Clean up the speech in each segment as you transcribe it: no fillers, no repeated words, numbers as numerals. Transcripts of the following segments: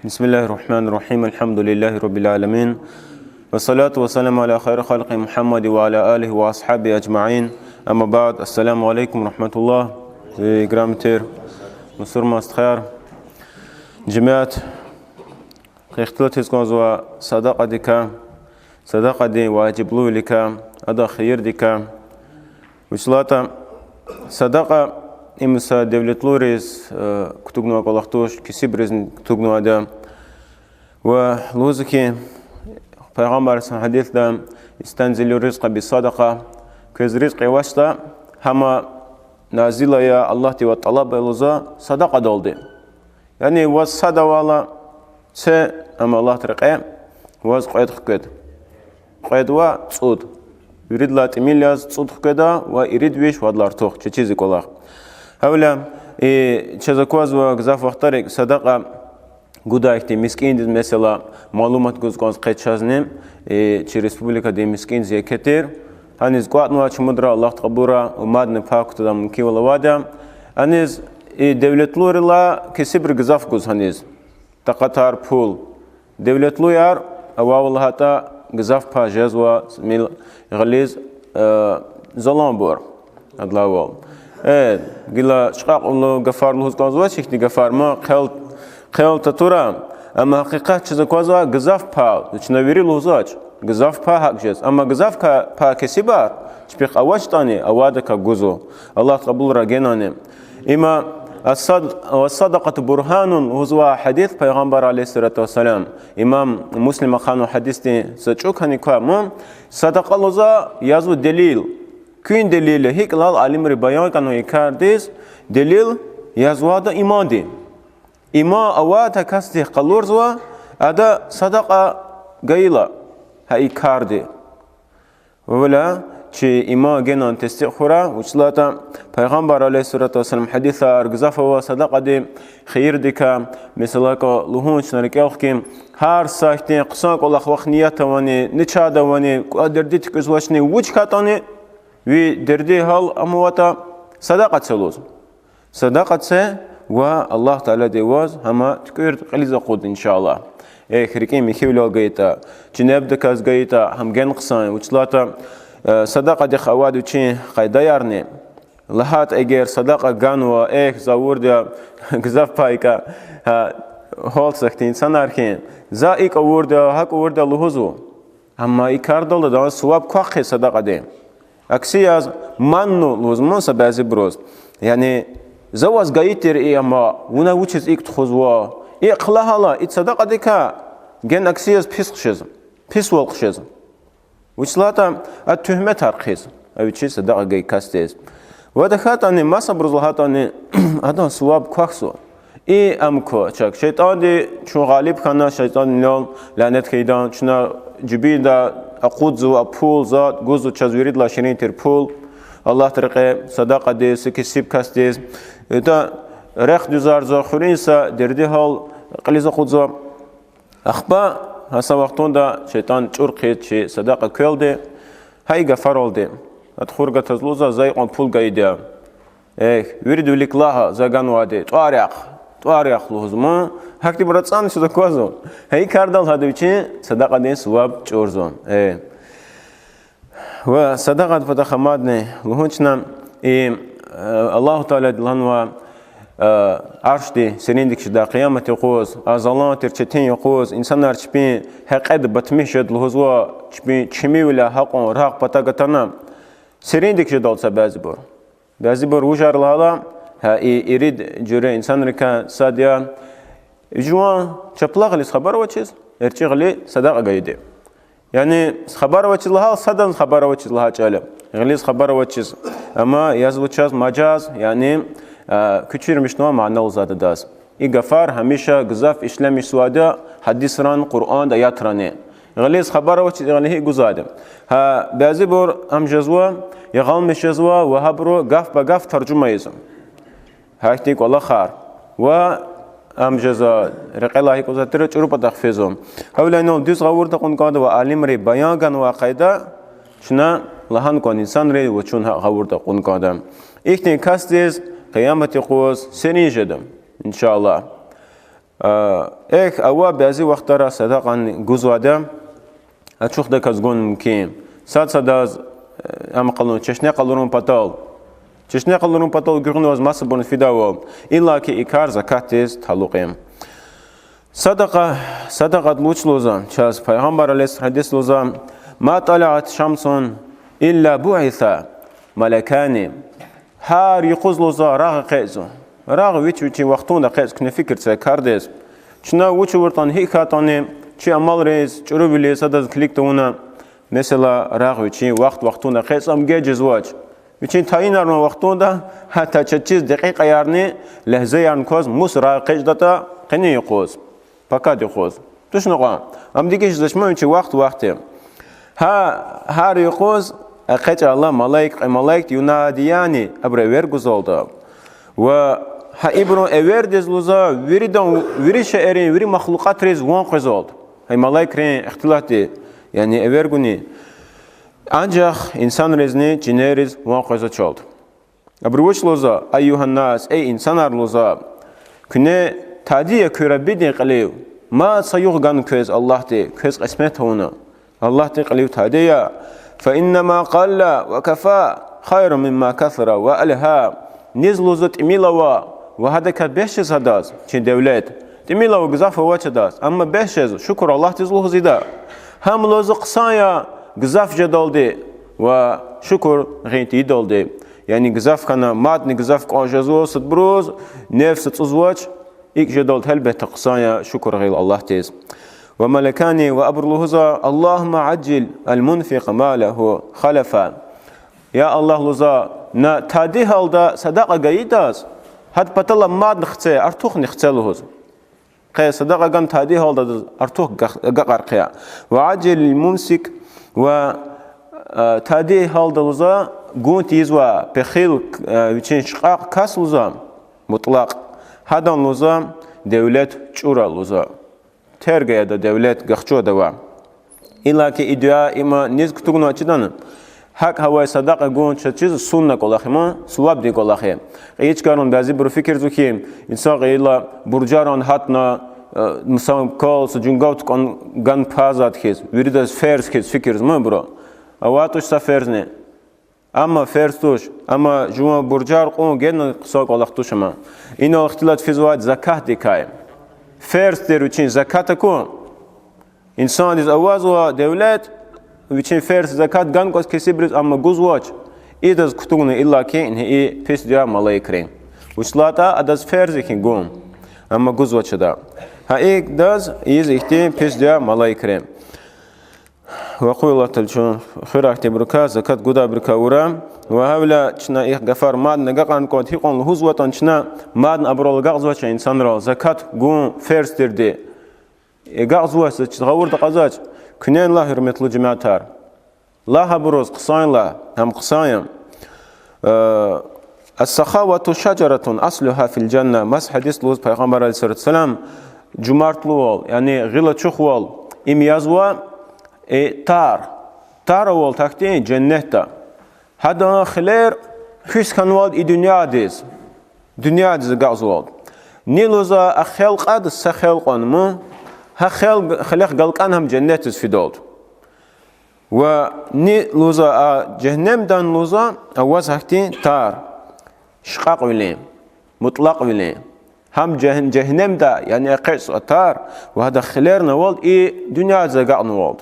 بسم الله الرحمن الرحيم الحمد لله رب العالمين والصلاة والسلام على خير خلق محمد وعلى آله وأصحابه أجمعين أما بعد السلام عليكم ورحمة الله جرامتير مصر مستخير جماعة اختلاط هزقوا صداقة ديكا صداقة دي واجب له لك هذا خير ديكا وصلاة صداقة إمسا دولة لوريس كتوغنوا قلقتوش كسيبرزن كتوغنوا هذا ولوزكي پیغمبر حديث دا استنزل الرزق بالصدقة كز رزق واسطة هما نازل يا الله تي وطلب لوزا صدقة دولدي يعني وصدا والا سه أما الله ترقى وز قيد خكد قيد وصود يريد لا تميل صود خكدا ويريد ويش ودلار توخ چيزي كلاه هولا چزاكواز وغزاف وقتارك صدقة гудайхти мискин диз mesela маълумот гузгоз қечазнем чи республика де мискин зекетер аниз гуатнуа чумудра Аллах табура умадне пактудам кивалавада аниз девлетлурила кесибр гзаф гуз аниз тақатар пул девлетлуяр ававлхата гзаф па жезва мил ғализ заламбур адлавал гила шқақулу гафарлу гузгозва чихти гафарма خيال تطورا أما حقيقة شذا كوزا جزاف با نشنويري لوزاج جزاف با حق جز أما جزاف با كسبار تبيق أواج تاني أوادك جزو الله قبول رجنانه إما الصدقة برهان وهو حديث پیغمبر عليه الصلاة والسلام إمام مسلم خانو حديثي سچوك هني كوام صدقة لوزا يازو دليل كين دليل هيك لال علم ربيان كانوا يكارديس دليل يازو هذا إيمان دي إما أواتها كسته قلورزوا هذا صدقة قيلة هاي كاردي ولا شيء إما جنان تستخورا وشلاتا پیغمبر عليه الصلاة والسلام حديثا أرجزافه وصدقة دي خير ديكا مثلك لهونش نركيلكم هار ساكتين قصانك الله وخنياته واني نشاده واني درديت كزواشني وش كاتاني وي دردي هال أمواتا صدقة سلوز صدقة سه والله تعالى ديواز هما تكير قليزة قود إن شاء الله خريكين ميخيولو قيتا جناب دكاز قيتا هم جن قصان وشلاتا صدقة دي خواد وشين قيدا يارني لهات اجير صدقة قانوا زاور ديا قزاف بايكا هول سختين سناركين زائك أوردا هك أوردا لهزو هما يكاردل دان سواب كوخي صدقة دي أكسياز منو لوزمون سبازي بروز يعني زواج قايتر إيما ونا وجهز إيك تخزوا إقلاها لا إتصدق ديكا جن أكسيز بيسخشز بيسولخشز وشلاتا التهمة ترخيز أو شيء صدق جاي كاستيز ودخلت أني ما صبر زلهات أني هذا سواب كوخسو أمكو شك شيطان دي شو غالب كنا شيطان نيل لعنت كيدان شنا جبيدا أقود زو أبول زاد جوزو تشزوريد لا شرين تربول الله ترقى صدقة ديس كسب كاستيز إذا رخ دوزار زخورين سا دردي حال قليزة خودزا أخبا هسا وقتون دا شيطان چورقيت شي صدقة كيل دي هاي غفرال دي أتخورغة تزلوزا زي قن پول غايديا ويردو لك لاها زغان وادي تواريخ لوزما هكتي براتسان شده كوازو هاي كاردال هادو چي صدقة دي سواب چورزون وصدقة فتخمادني لهونشنا الله تعالى دلانوا عرشتي سريندك شدا قيامة يقوز أزالان ترشتين يقوز إنسان أرشبين حقد بتمشد لهزوا شبين شمي ولا حقن رهق بتاعتنا سريندك شدا بعضی بار وجار لهلا يريد جري إنسان ركان ساديا جوان شبلاغ اللي خبر وتشيز ارتشي غلي صدقة قيدة يعني خبر وتشيز لها صدق خبر وتشيز لها جالب غليز خبر وتشيز أما يزوجاز مجاز يعني كتير مش نوع معناه وزاد داس إيجافار هميشة جزاف إسلام سوادا حديث ران قرآن آيات رانه غليز خبر وتشيز غليه جزاده ها بعضی بار هم جزوا يغال مش جزوا وهبرو قف بقف ترجمة يزم هاكتيك والله خار و ام جزا رقلا هيك وزاتر چروب تخفيزم هولا انه دوز غور تكون قاد وعالم ري بيان كان وقايده شنا لهان كون انسان ري وچون غور تكون قادم ايكتين كاستيز قيامة قوس سنين جدم إن شاء الله Ek awa bazı vaxtlara sadaqan guzvada açıq da kazgon ki sad sadaz am qalun çeşne qalurun patal çeşne qalurun patal gürün vaz masa bun fidao illa ki ikar zakatiz taluqim sadaqa luçluza çaz peygamber aleyhis hadis luza ma talat şamsun illa bu'itha malakani har yquzluza raq qizu raq viç vaxtunda qiz kne fikir se kardes çna uç vurtan hikatani çi amal reis çurubili sadaz kliktuna mesela raq viçi vaxtunda qisam gecezvaç viçin tayinar vaxtunda hatta 8 daqiqa yarni lahza yarn koz mus raq qijdata qini yquz fakat yquz tuşnuqa am dike jizashma viçi vaqti har yquz aqaj Allah malaik yunadiyani abrever guzolda ve ha ibro everdes luza viri şe'erin viri mahlukat rez wan qizoldu hay malaik ren ihtilati yani everguni ancak insan rezni cineriz wan qizo oldu abruç luza ayyuhan nas ey insanlar luza küne tadiye köre bidin qalev ma sayuğgan köz Allah de köz qismet onu Allah de qalev tadiye fa innama qalla wa kafa khayrun mimma kathara wa alha nizluzat imilawa ve hada kat 500 hadaz çin devlet demilaw gzaf vaçadas amma 500 şükür Allah tizluhu zida ham lozu qsaya gzaf jadaldi ve şükür ginti daldi yani gzaf kana madni gzaf qajazu sitbruz nefs tsuzwaç ik jadal helbet qsaya şükür gil Allah tiz ve malakani ve abruluhuza Allahumma ajil al munfiq malahu khalafa ya Allah luza na tadi halda sadaqa gayidas had patala mad nxce artuq nxceluhuz qay sadaqa gan tadi halda artuq gaqarqiya ve acil mumsik ve tadi halda luza gunt yizwa pekhil için şqaq kas luza mutlaq hadan luza devlet çura luza tergaya da devlet gaqço da va illa ki idea ima niz kutugunu açıdan hak hava sadaqa gon çiz sunna qolaxma suwab de qolaxe hiç karun bazi bir fikir zukim insan illa burjaron hatna misal kol sujungaut kon gan pazat kes viridas fers kes fikir mı bro awatuş safers ne ama ferstuş ama juma burjar qon gen qsa qolaqtuşma ino ihtilat fizwat zakat dikay fers der için zakata ko insan iz awazwa devlet viçin fers zakat gan kos kesibriz amma guzwaç idaz kutugunu illa ki inhi pis dia malaikren uslata adas ferzikin gum amma guzwaçda ha ik daz iz ihti pis dia malaikren ve qullah talchun khirahti burka zakat guda burka ura ve havla çna ih gafar mad nagaqan ko thiqon huzwatan çna mad abrol gazwaça insanlar zakat gum fers dirdi gazwaça çğavurda qazaç Künen la hürmetli cemaatar. La habroz qısayla hem qısayım. Es-sahavatu şaceratun asluha fil cennet. Mas hadis luz Peygamber aleyhisselam cumartlı ol. Yani gıla çok ol. İmyazva tar ol takti cennette. Hada khiler küskan ol dünyadiz. Dünyadiz gaz ol. Niluza akhalqad sakhalqan mu ha خلق galqan ham cennetiz fidol ve ni luza cehennemden luza avaz hakti tar şqaq veli mutlaq veli ham cehennemda yani qis tar ve hada khiler nawald dünya zaga nawald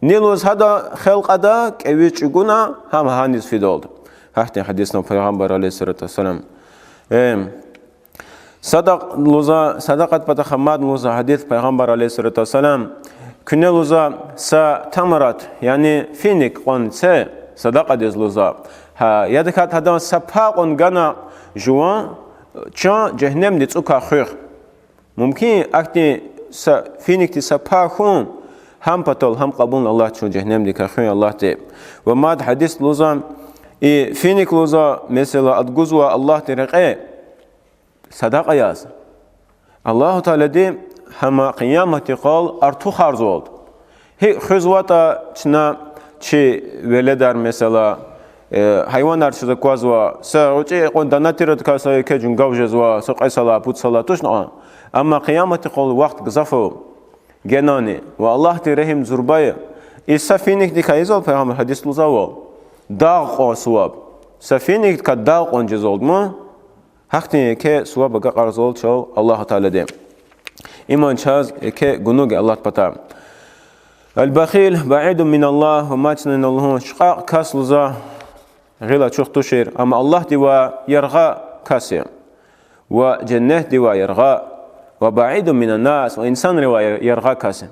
ni luz hada khalqada keviç guna ham hanis fidol hakti hadisna peygamber aleyhisselam sadaqat patahamad luza hadis Peygamber aleyhisselam küne luza sa tamarat yani finik on se sadaqat ez luza ha yadakat hadan sapaq on gana juan çan cehennem de tsuka khir mumkin akti sa finik ti sapaqun ham patol ham qabul Allah çun cehennem de khir Allah de ve mad hadis luza finik luza mesela adguzwa Allah teriqe sadaqa yaz. Allahu Teala de hama kıyameti qal artu harz oldu. He xuzvata çna çi veledar mesela hayvanlar çiza qazwa sa uçe qon danatirat kasa ke jungavjezwa sa qaysala putsala toshna Amma qiyamati qol vaqt gzafo genani ve Allah ti rehim zurbaya safinik dikayizol Peygamber hadis luzavol dağ o suab safinik ka dağ on cezoldu mu hakti ke suab ga qarzol çol Allah Teala de iman çaz ke gunug Allah pata البخيل بعيد من الله وما تنالهم شقاق كاس لزا غيلا شوخ تشير أما الله دوا يرغى كاسي وجنة دوا يرغى وبعيد من الناس وإنسان روا يرغى كاسي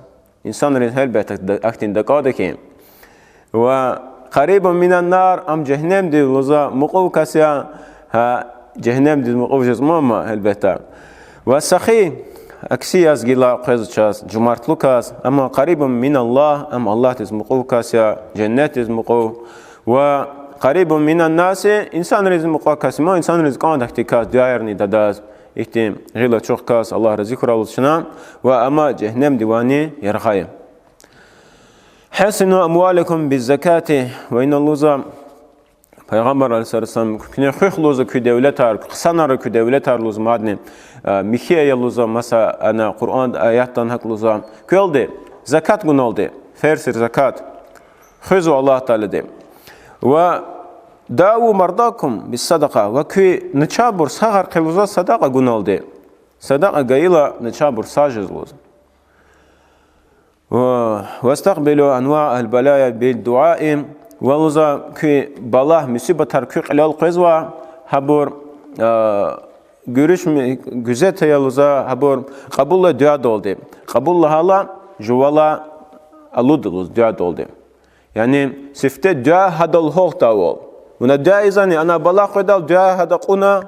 إنسان رهل بأكتين دقادكين وقريب من النار أم جهنم دي لزا مقو كاسيا جهنم دي مقو جزماما هل بيتا والسخي أكسياس جلا قيزشاس جمارت لوكاس أما قريب من الله أم الله تزمقو كاسيا جنة تزمقو وقريب من الناس إنسان رزمقو كاس ما إنسان رزق عندك تكاس دايرني داداز إختيم غلا شوخ كاس الله رزقه رالشنا وأما جهنم ديواني يرخاي حسنوا أموالكم بالزكاة وإن الله Peygamber aleyhisselam kine xıxluza kü devletar qısanar kü devletar luz madne mihiya luza masa ana Kur'an ayattan hakluza kölde zakat gunolde fersir zakat xızu Allah Teala de ve davu mardakum bis sadaqa ve kü nçabur sagar qılza sadaqa gunolde sadaqa gayla nçabur sajız luz ve istaqbilu anwa al balaya bil du'a والله كي بالله مصيبة تركي قلال قزوا هبور görüş güzel yaluza habor kabulla dua doldu. Kabulla hala juvala aluduluz dua doldu. Yani sifte dua hadal holta ol. Buna dua izani ana bala qodal dua hada quna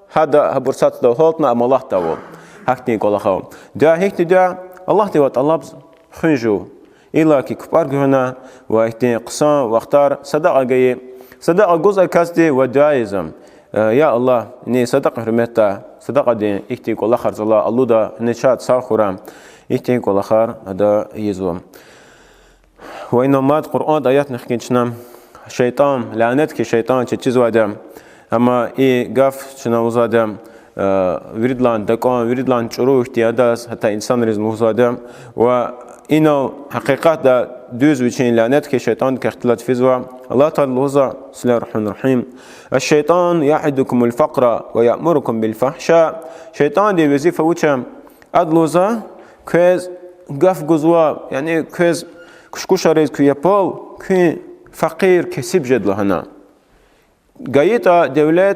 hada habor sat da holtna amalah da ol. Hakni qolaxav. Dua hekti dua Allah devat Allah xunju إلا كي كبار جهنا وإحتى قصان واختار صدق جاي صدق جزء كاسدي وجائزم يا الله إني صدق حرمتها صدق دين إحتى كل آخر الله الله دا نشاط ساخرام إحتى كل آخر هذا يزوم وإنما القرآن آيات نحكيشنا شيطان لعنت كي شيطان تجيز وادم أما قف شنا وزادم ويردلان دكان ويردلان شروع احتيادات حتى إنسان رزق وزادم و إنه حقيقة دوز وجهين لعنت كشيطان كاختلاط فيزوا الله تعالى لوزا بسم الله الرحمن الرحيم الشيطان يعدكم الفقر ويأمركم بالفحشاء شيطان دي وظيفة وجه أدلوزا كيز قف جزوا يعني كيز كشكوش رئيس كي يبول كي فقير كسب جدله هنا قايتا دولة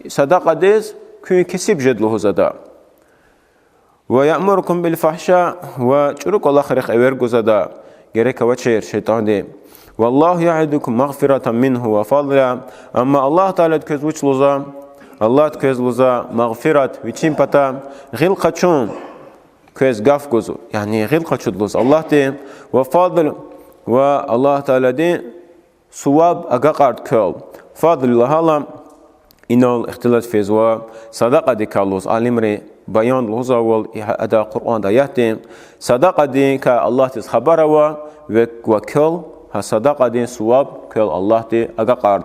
صدقة ديز كي كسب جدله زدا ويأمركم بالفحشاء وشرك الله خير خير جزدا جريك وشير شيطان دي والله يعدكم مغفرة منه وفضلا أما الله تعالى تكز وش لوزا الله تكز لوزا مغفرة وشين بتا غيل قشون كز قف جزو يعني غيل قشود لوز الله دي وفضل والله تعالى دي صواب أقارد كل فضل الله الله إنه الاختلاط في زوا صدقة دي كالوز علمري بيان لوزا وال أدا قرآن داياتين صدقة دين كالله تز خبره وكل هالصدقة دين سواب كل الله تي أقارد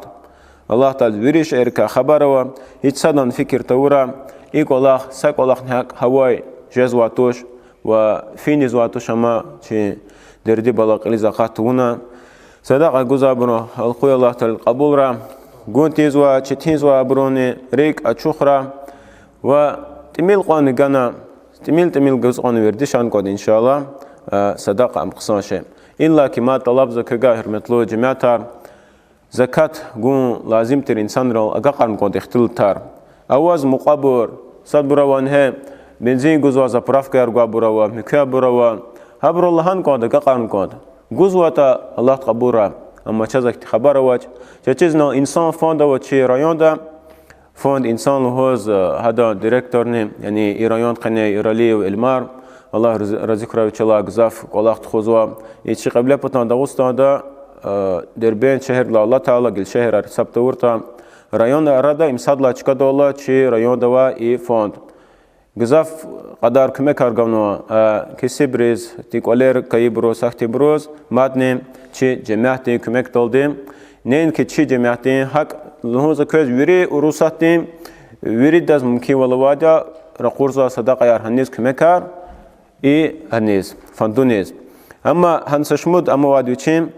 الله تعالى بريش إركا خبره هيت صدن فكر تورا إيك الله سك الله نهك هواي جزواتوش وفين زواتوش أما شيء دردي بلاق لزقاتونا صدقة جزابنا القوي الله تعالى قبول را قنت زوا شتين زوا بروني ريك أشخرا و تميل قان جنا تميل جزء قان ورديشان قد إن شاء الله صدقة أم قصان شيء إلا كما طلب زكاة هرمتلو جماعة زكاة قون لازم تر إنسان رو أقارن قد اختل تار أواز مقابر صد بروانه بنزين جزء زبراف كار قابروا مكيا بروا هبر الله هن قد أقارن قد جزء تا الله قبورا أما شذك خبر واج شذنا إنسان فاندا وشي رايوندا فوند إنسان لهوز هذا ديركتور نيم يعني إيران قناة إيرالي والمار الله رزق راوي شلا جزاف الله تخوزوا يشي قبله بتنا داوستان دا دربين شهر الله تعالى قل شهر سبتورتا رايون أرادا إمساد لا تشكد الله شي رايون دوا إي فوند جزاف قدر كم كارجانو كسبريز تقولير كيبروز سخت بروز مادنم شي جماعتي كم كتولدم نين كشي جماعتي حق لهوز كوز ويري وروساتيم ويري داز ممكن ولا وادا رقورزا صدقة يار هنيز كمكار هنيز فندونيز أما هنسشمود أما وادوچيم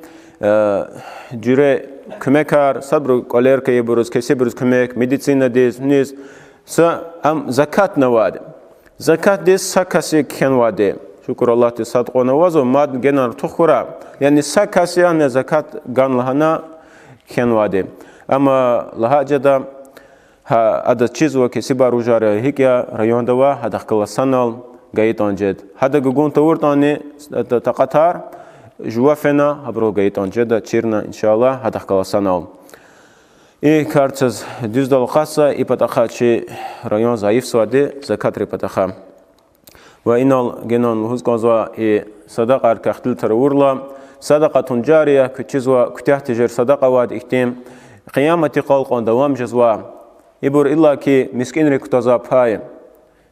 جوره كمكار صبر قالير كي بروز كسي بروز كمك ميديسينا ديز نيز أم زكاة نواد زكاة ديز سكاسي كان وادي شكر الله تصدقون وازو ماد جنر تخورا يعني سكاسي أن زكاة غان لهنا كان وادي أما لها جدا هذا چیز و کسی بارو جاره هیکیا رایان دوا هذا خلا سنال گایتان جد هذا گون تورتانی تقطار جوافنا هبرو گایتان جد چیرنا إن شاء الله هذا خلا سنال کارتز دوز دل خاصة إبتخا چی رایان ضعیف سواده زکات ربتخا و اینال گنان لحوز کازوا صدقه ارکختل ترورلا صدقة جارية كتشزوا كتحت جر صدقه واد اختيم قيامتي قلقون دوام جزوا يبور إلا كي مسكين ركتزا بهاي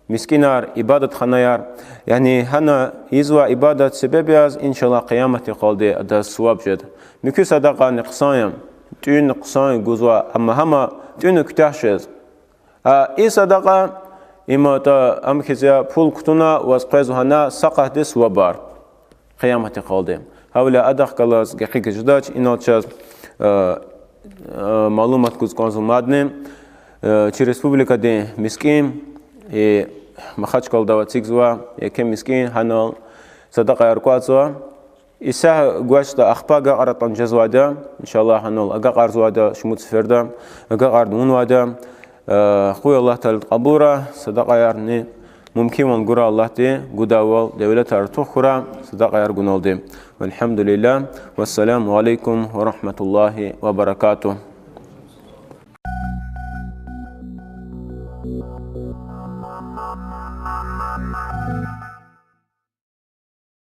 مسكينار إبادة خنايار يعني هنا يزوا إبادة سبب ياز إن شاء الله قيامتي قلدي أدا سواب جد مكو صدقة نقصايم تون نقصاي جزوا أما هما تون كتحشز إي صدقة إما تا أم كذا پول كتونا واسقيزو هنا سقه دي سوابار قيامتي قلدي هؤلاء أدخ كلاس جحيك جداش إنه تشاز معلومات كوز كونسومادني چی республика де مسكين مخاچ کال داوت سیگزوا یکم مسكين هنال صدقه ارکواتزوا إسا گوشت أخبار قرطان جزوادا إن شاء الله هنال أقار زوادا شموت سفردا أقار دون وادا خوي الله تعالى قبورة صدقه يارني ممكن ونقول الله تي قداول دولة أرتوخرا صدقه يارجونال دي والحمد لله والسلام عليكم ورحمة الله وبركاته.